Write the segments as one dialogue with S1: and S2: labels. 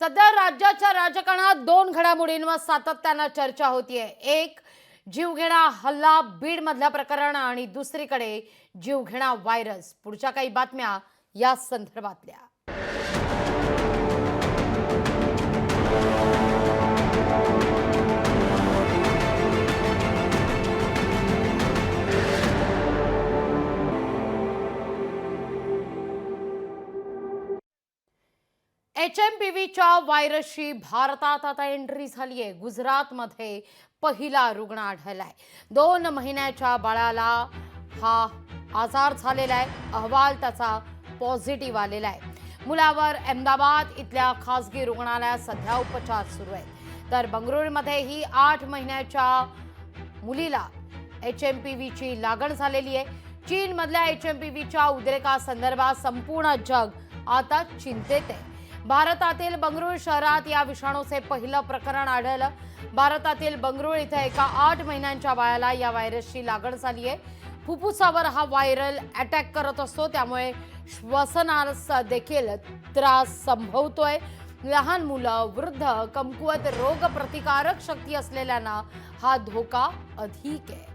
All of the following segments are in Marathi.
S1: सध्या राज्याच्या राजकारणात दोन घडामोडींवर सातत्यानं चर्चा होतीये. एक जीवघेणा हल्ला बीड मधल्या प्रकरण आणि दुसरीकडे जीवघेणा व्हायरस. पुढच्या काही बातम्या या संदर्भातल्या. HMPVच्या व्हायरसची भारतात आता एंट्री झाली आहे. गुजरातमध्ये पहिला रुग्ण आढळलाय. 2 महिन्याच्या बाळाला हा आजार झालेला आहे. अहवाल त्याचा पॉझिटिव्ह आलेला आहे. मुलावर अहमदाबाद इथल्या खासगी रुग्णालयात सध्या उपचार सुरू आहेत. तर बंगळुरूमध्येही 8 महिन्याच्या मुलीला HMPVची लागण झालेली आहे. चीनमधल्या HMPVच्या उद्रेकासंदर्भात संपूर्ण जग आता चिंतेत आहे. भारतातील बंगळुरू शहरात या विषाणूचे पहिलं प्रकरण आढळलं. भारतातील बंगळुरू इथे एका 8 महिन्यांच्या बाळाला या व्हायरसची लागण झाली आहे. फुफ्फुसावर हा व्हायरल अटॅक करत असतो, त्यामुळे श्वसनास देखील त्रास संभवतोय. लहान मुलं, वृद्ध, कमकुवत रोगप्रतिकारक शक्ती असलेल्यांना हा धोका अधिक आहे.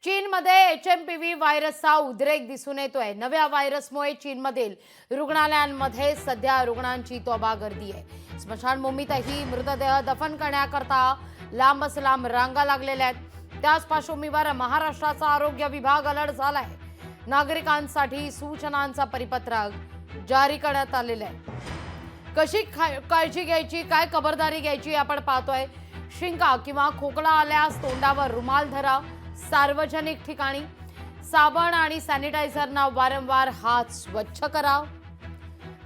S1: चीनमध्ये HMPV व्हायरसचा उद्रेक दिसून येतोय. नव्या व्हायरसमुळे चीनमधील रुग्णालयांमध्ये सध्या रुग्णांची तोबा गर्दी आहे. स्मशानभूमीतही मृतदेह दफन करण्याकरता लांबच लांब रांगा लागलेल्या आहेत. त्याच पार्श्वभूमीवर महाराष्ट्राचा आरोग्य विभाग अलर्ट झालाय. नागरिकांसाठी सूचनांचा परिपत्रक जारी करण्यात आलेलं आहे. कशी काळजी घ्यायची, काय खबरदारी घ्यायची आपण पाहतोय. शिंका किंवा खोकला आल्यास तोंडावर रुमाल धरा. सार्वजनिक ठिकाणी साबण आणि सॅनिटायझरना वारंवार हात स्वच्छ करा.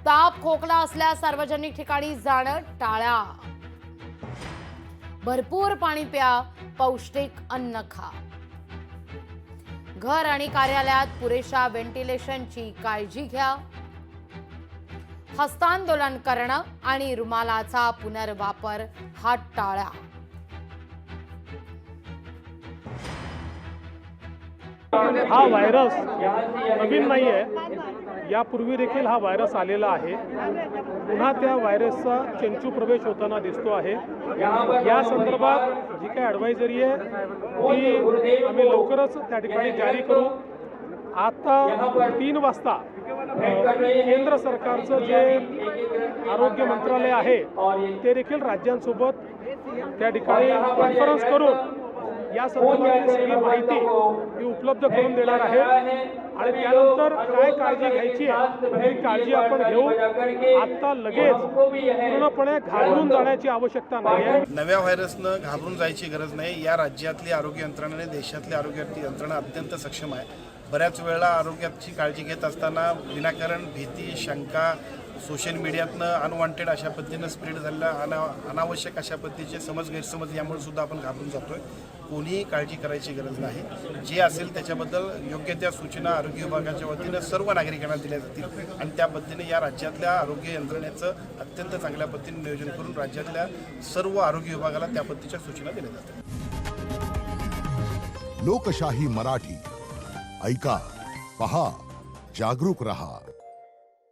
S1: ताप खोकला असल्यास सार्वजनिक ठिकाणी जाणं टाळा. भरपूर पाणी प्या. पौष्टिक अन्न खा. घर आणि कार्यालयात पुरेशा व्हेंटिलेशनची काळजी घ्या. हस्तांदोलन करणं आणि रुमालाचा पुनर्वापर हा टाळा.
S2: हा व्हायरस नवीन नाही आहे. यापूर्वी देखील हा व्हायरस आलेला आहे. पुन्हा त्या व्हायरसचा चंचू प्रवेश होताना दिसतो आहे. या संदर्भात जी काही ॲडवायझरी आहे ती आम्ही लवकरच त्या ठिकाणी जारी करू. आता 3 वाजता केंद्र सरकारचं जे आरोग्य मंत्रालय आहे ते देखील राज्यांसोबत त्या ठिकाणी कॉन्फरन्स करून या संदर्भातली सगळी माहिती ही उपलब्ध करून देणार आहे. आणि त्यानंतर काय काळजी घ्यायची आहे ही काळजी आपण घेऊ. आता लगेच पूर्णपणे घाबरून जाण्याची आवश्यकता नाही आहे.
S3: नव्या व्हायरसनं घाबरून जायची गरज नाही. या राज्यातली आरोग्य यंत्रणा आणि देशातली आरोग्य यंत्रणा अत्यंत सक्षम आहे. बऱ्याच वेळा आरोग्याची काळजी घेत असताना विनाकारण भीती, शंका, सोशल मीडियातनं अनवॉन्टेड अशा पद्धतीनं स्प्रेड झालेला अनावश्यक अशा पद्धतीचे गैरसमज यामुळे सुद्धा आपण घाबरून जातोय. कोणीही काळजी करायची गरज नाही. जे असेल त्याच्याबद्दल योग्य त्या सूचना आरोग्य विभागाच्या वतीनं सर्व नागरिकांना दिल्या जातील आणि त्या पद्धतीने या राज्यातल्या आरोग्य यंत्रणेचं अत्यंत चांगल्या पद्धतीने नियोजन करून राज्यातल्या सर्व आरोग्य विभागाला त्या पद्धतीच्या सूचना दिल्या जातील.
S4: लोकशाही मराठी ऐका, पहा, जागरूक रहा.